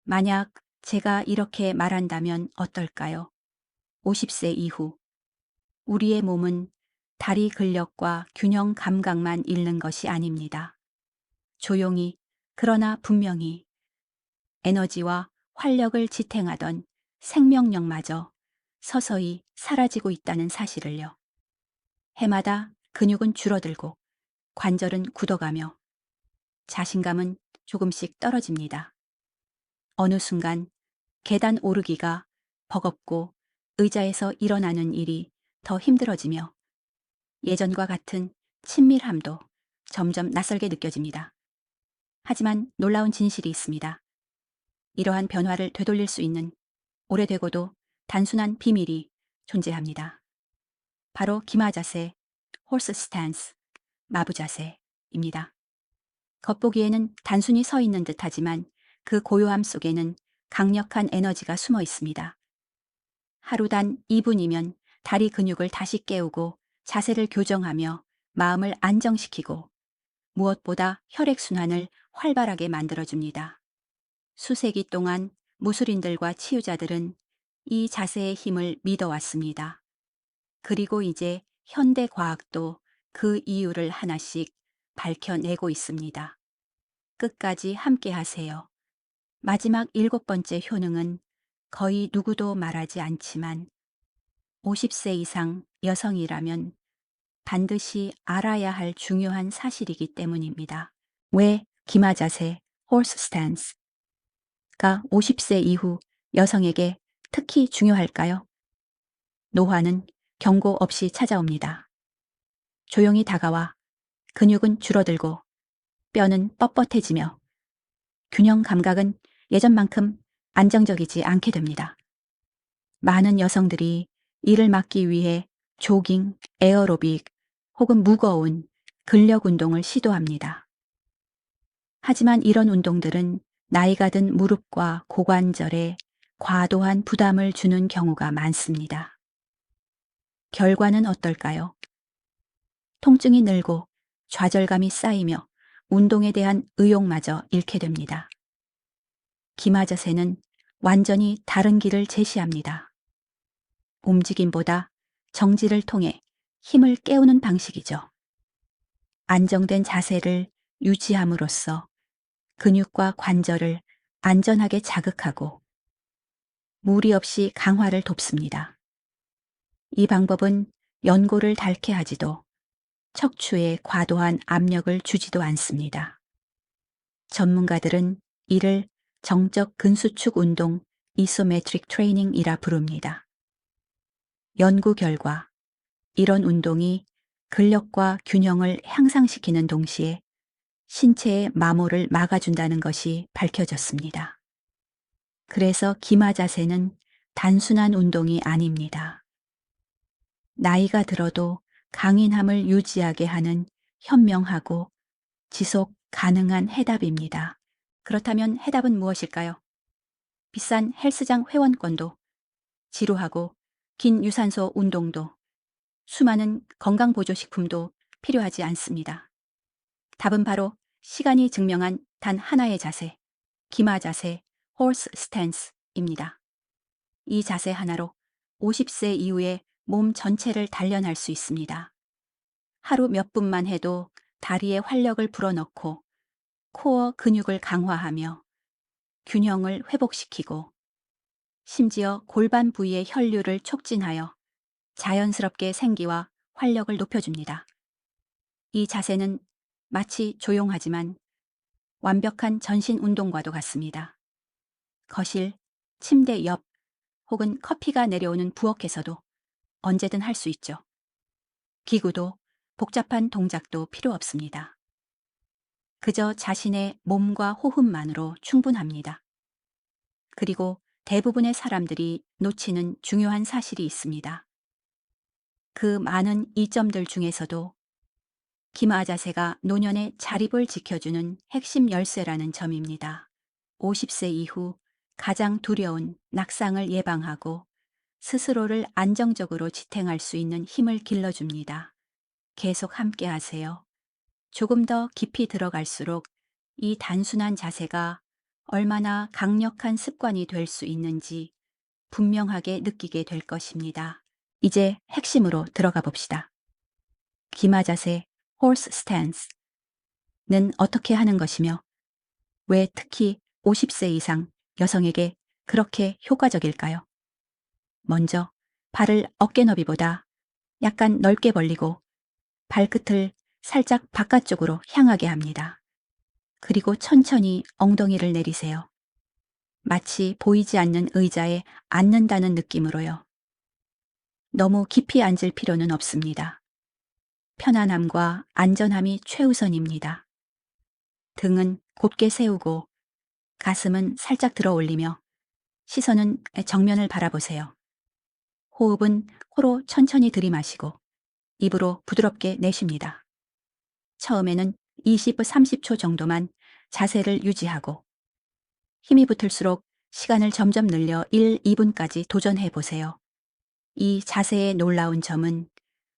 만약 제가 이렇게 말한다면 어떨까요? 50세 이후 우리의 몸은 다리 근력과 균형 감각만 잃는 것이 아닙니다. 조용히 그러나 분명히 에너지와 활력을 지탱하던 생명력마저 서서히 사라지고 있다는 사실을요. 해마다 근육은 줄어들고 관절은 굳어가며 자신감은 조금씩 떨어집니다. 어느 순간 계단 오르기가 버겁고 의자에서 일어나는 일이 더 힘들어지며 예전과 같은 친밀함도 점점 낯설게 느껴집니다. 하지만 놀라운 진실이 있습니다. 이러한 변화를 되돌릴 수 있는 오래되고도 단순한 비밀이 존재합니다. 바로 기마 자세, 홀스 스탠스, 마부 자세입니다. 겉보기에는 단순히 서 있는 듯하지만 그 고요함 속에는 강력한 에너지가 숨어 있습니다. 하루 단 2분이면 다리 근육을 다시 깨우고 자세를 교정하며 마음을 안정시키고 무엇보다 혈액순환을 활발하게 만들어줍니다. 수세기 동안 무술인들과 치유자들은 이 자세의 힘을 믿어왔습니다. 그리고 이제 현대 과학도 그 이유를 하나씩 밝혀내고 있습니다. 끝까지 함께 하세요. 마지막 7번째 효능은 거의 누구도 말하지 않지만 50세 이상 여성이라면 반드시 알아야 할 중요한 사실이기 때문입니다. 왜 기마 자세, 홀스 스탠스가 50세 이후 여성에게 특히 중요할까요? 노화는 경고 없이 찾아옵니다. 조용히 다가와 근육은 줄어들고 뼈는 뻣뻣해지며 균형 감각은 예전만큼 안정적이지 않게 됩니다. 많은 여성들이 이를 막기 위해 조깅, 에어로빅 혹은 무거운 근력 운동을 시도합니다. 하지만 이런 운동들은 나이가 든 무릎과 고관절에 과도한 부담을 주는 경우가 많습니다. 결과는 어떨까요? 통증이 늘고 좌절감이 쌓이며 운동에 대한 의욕마저 잃게 됩니다. 기마 자세는 완전히 다른 길을 제시합니다. 움직임보다 정지를 통해 힘을 깨우는 방식이죠. 안정된 자세를 유지함으로써 근육과 관절을 안전하게 자극하고 무리 없이 강화를 돕습니다. 이 방법은 연골을 닳게 하지도 척추에 과도한 압력을 주지도 않습니다. 전문가들은 이를 정적 근수축 운동 이소메트릭 트레이닝이라 부릅니다. 연구 결과 이런 운동이 근력과 균형을 향상시키는 동시에 신체의 마모를 막아준다는 것이 밝혀졌습니다. 그래서 기마 자세는 단순한 운동이 아닙니다. 나이가 들어도 강인함을 유지하게 하는 현명하고 지속 가능한 해답입니다. 그렇다면 해답은 무엇일까요? 비싼 헬스장 회원권도, 지루하고 긴 유산소 운동도, 수많은 건강보조식품도 필요하지 않습니다. 답은 바로 시간이 증명한 단 하나의 자세, 기마 자세, 홀스 스탠스입니다. 이 자세 하나로 50세 이후에 몸 전체를 단련할 수 있습니다. 하루 몇 분만 해도 다리에 활력을 불어넣고 코어 근육을 강화하며 균형을 회복시키고 심지어 골반 부위의 혈류를 촉진하여 자연스럽게 생기와 활력을 높여줍니다. 이 자세는 마치 조용하지만 완벽한 전신 운동과도 같습니다. 거실, 침대 옆 혹은 커피가 내려오는 부엌에서도 언제든 할 수 있죠. 기구도 복잡한 동작도 필요 없습니다. 그저 자신의 몸과 호흡만으로 충분합니다. 그리고 대부분의 사람들이 놓치는 중요한 사실이 있습니다. 그 많은 이점들 중에서도 기마 자세가 노년의 자립을 지켜주는 핵심 열쇠라는 점입니다. 50세 이후 가장 두려운 낙상을 예방하고 스스로를 안정적으로 지탱할 수 있는 힘을 길러줍니다. 계속 함께 하세요. 조금 더 깊이 들어갈수록 이 단순한 자세가 얼마나 강력한 습관이 될 수 있는지 분명하게 느끼게 될 것입니다. 이제 핵심으로 들어가 봅시다. 기마 자세, horse stance는 어떻게 하는 것이며 왜 특히 50세 이상 여성에게 그렇게 효과적일까요? 먼저 발을 어깨 너비보다 약간 넓게 벌리고 발끝을 살짝 바깥쪽으로 향하게 합니다. 그리고 천천히 엉덩이를 내리세요. 마치 보이지 않는 의자에 앉는다는 느낌으로요. 너무 깊이 앉을 필요는 없습니다. 편안함과 안전함이 최우선입니다. 등은 곧게 세우고 가슴은 살짝 들어 올리며 시선은 정면을 바라보세요. 호흡은 코로 천천히 들이마시고 입으로 부드럽게 내쉽니다. 처음에는 20, 30초 정도만 자세를 유지하고 힘이 붙을수록 시간을 점점 늘려 1, 2분까지 도전해 보세요. 이 자세의 놀라운 점은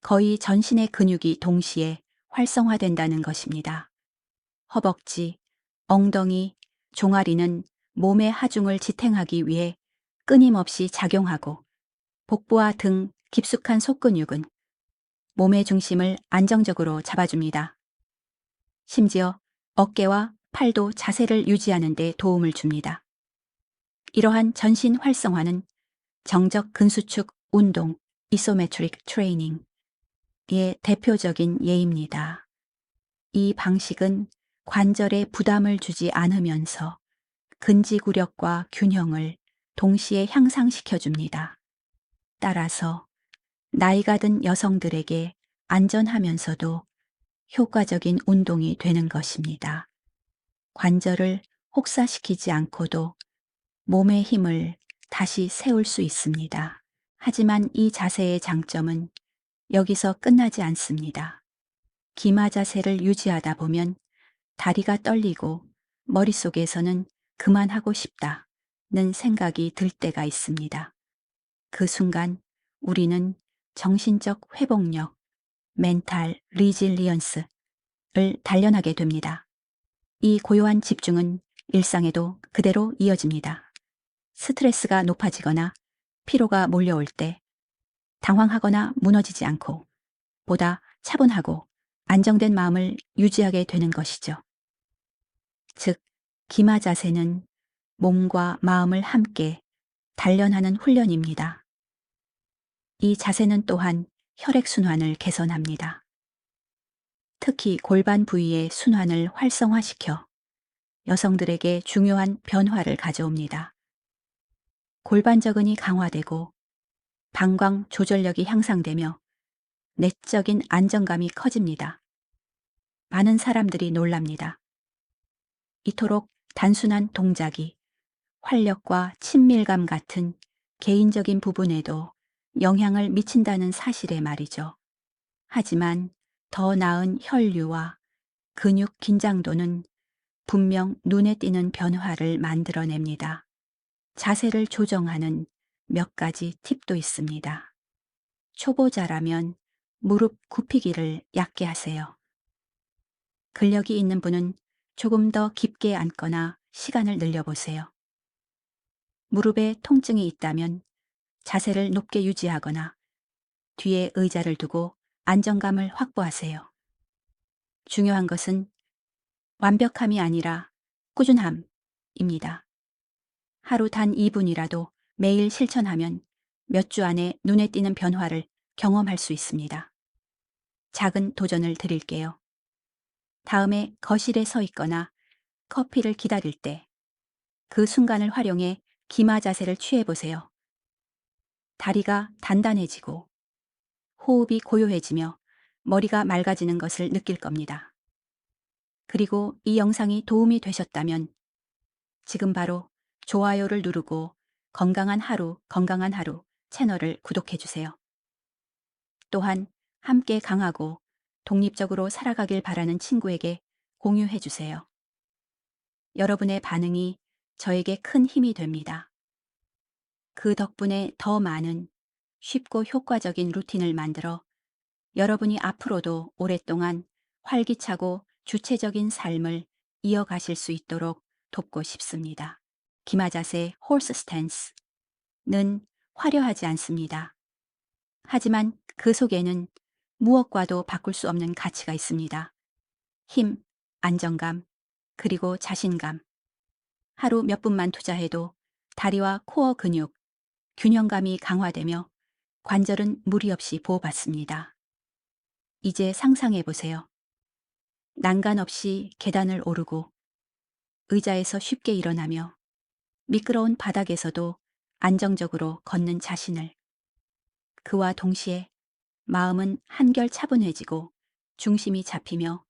거의 전신의 근육이 동시에 활성화된다는 것입니다. 허벅지, 엉덩이, 종아리는 몸의 하중을 지탱하기 위해 끊임없이 작용하고 복부와 등 깊숙한 속근육은 몸의 중심을 안정적으로 잡아줍니다. 심지어 어깨와 팔도 자세를 유지하는 데 도움을 줍니다. 이러한 전신 활성화는 정적 근수축 운동, 이소메트릭 트레이닝의 대표적인 예입니다. 이 방식은 관절에 부담을 주지 않으면서 근지구력과 균형을 동시에 향상시켜 줍니다. 따라서 나이가 든 여성들에게 안전하면서도 효과적인 운동이 되는 것입니다. 관절을 혹사시키지 않고도 몸의 힘을 다시 세울 수 있습니다. 하지만 이 자세의 장점은 여기서 끝나지 않습니다. 기마 자세를 유지하다 보면 다리가 떨리고 머릿속에서는 그만하고 싶다는 생각이 들 때가 있습니다. 그 순간 우리는 정신적 회복력, 멘탈 리질리언스를 단련하게 됩니다. 이 고요한 집중은 일상에도 그대로 이어집니다. 스트레스가 높아지거나 피로가 몰려올 때 당황하거나 무너지지 않고 보다 차분하고 안정된 마음을 유지하게 되는 것이죠. 즉, 기마 자세는 몸과 마음을 함께 단련하는 훈련입니다. 이 자세는 또한 혈액순환을 개선합니다. 특히 골반 부위의 순환을 활성화시켜 여성들에게 중요한 변화를 가져옵니다. 골반저근이 강화되고 방광 조절력이 향상되며 내적인 안정감이 커집니다. 많은 사람들이 놀랍니다. 이토록 단순한 동작이 활력과 친밀감 같은 개인적인 부분에도 영향을 미친다는 사실에 말이죠. 하지만 더 나은 혈류와 근육 긴장도는 분명 눈에 띄는 변화를 만들어냅니다. 자세를 조정하는 몇 가지 팁도 있습니다. 초보자라면 무릎 굽히기를 얕게 하세요. 근력이 있는 분은 조금 더 깊게 앉거나 시간을 늘려보세요. 무릎에 통증이 있다면 자세를 높게 유지하거나 뒤에 의자를 두고 안정감을 확보하세요. 중요한 것은 완벽함이 아니라 꾸준함입니다. 하루 단 2분이라도 매일 실천하면 몇 주 안에 눈에 띄는 변화를 경험할 수 있습니다. 작은 도전을 드릴게요. 다음에 거실에 서 있거나 커피를 기다릴 때 그 순간을 활용해 기마 자세를 취해 보세요. 다리가 단단해지고 호흡이 고요해지며 머리가 맑아지는 것을 느낄 겁니다. 그리고 이 영상이 도움이 되셨다면 지금 바로 좋아요를 누르고 건강한 하루 채널을 구독해 주세요. 또한 함께 강하고 독립적으로 살아가길 바라는 친구에게 공유해 주세요. 여러분의 반응이 저에게 큰 힘이 됩니다. 그 덕분에 더 많은 쉽고 효과적인 루틴을 만들어 여러분이 앞으로도 오랫동안 활기차고 주체적인 삶을 이어가실 수 있도록 돕고 싶습니다. 기마 자세 홀스 스탠스는 화려하지 않습니다. 하지만 그 속에는 무엇과도 바꿀 수 없는 가치가 있습니다. 힘, 안정감, 그리고 자신감. 하루 몇 분만 투자해도 다리와 코어 근육, 균형감이 강화되며 관절은 무리 없이 보호받습니다. 이제 상상해 보세요. 난간 없이 계단을 오르고 의자에서 쉽게 일어나며 미끄러운 바닥에서도 안정적으로 걷는 자신을. 그와 동시에 마음은 한결 차분해지고 중심이 잡히며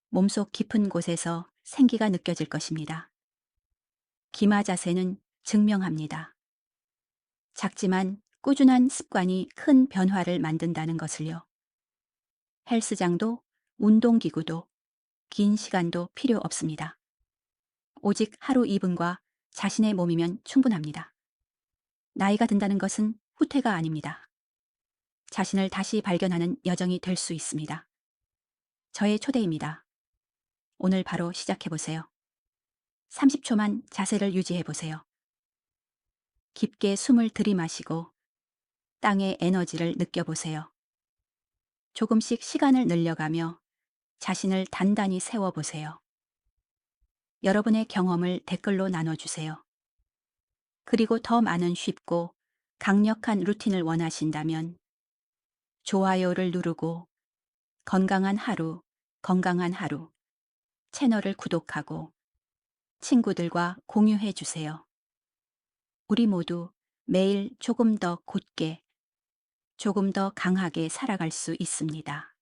몸속 깊은 곳에서 생기가 느껴질 것입니다. 기마 자세는 증명합니다. 작지만 꾸준한 습관이 큰 변화를 만든다는 것을요. 헬스장도 운동기구도 긴 시간도 필요 없습니다. 오직 하루 2분과 자신의 몸이면 충분합니다. 나이가 든다는 것은 후퇴가 아닙니다. 자신을 다시 발견하는 여정이 될 수 있습니다. 저의 초대입니다. 오늘 바로 시작해 보세요. 30초만 자세를 유지해 보세요. 깊게 숨을 들이마시고 땅의 에너지를 느껴보세요. 조금씩 시간을 늘려가며 자신을 단단히 세워보세요. 여러분의 경험을 댓글로 나눠주세요. 그리고 더 많은 쉽고 강력한 루틴을 원하신다면 좋아요를 누르고 건강한 하루 채널을 구독하고 친구들과 공유해 주세요. 우리 모두 매일 조금 더 곧게, 조금 더 강하게 살아갈 수 있습니다.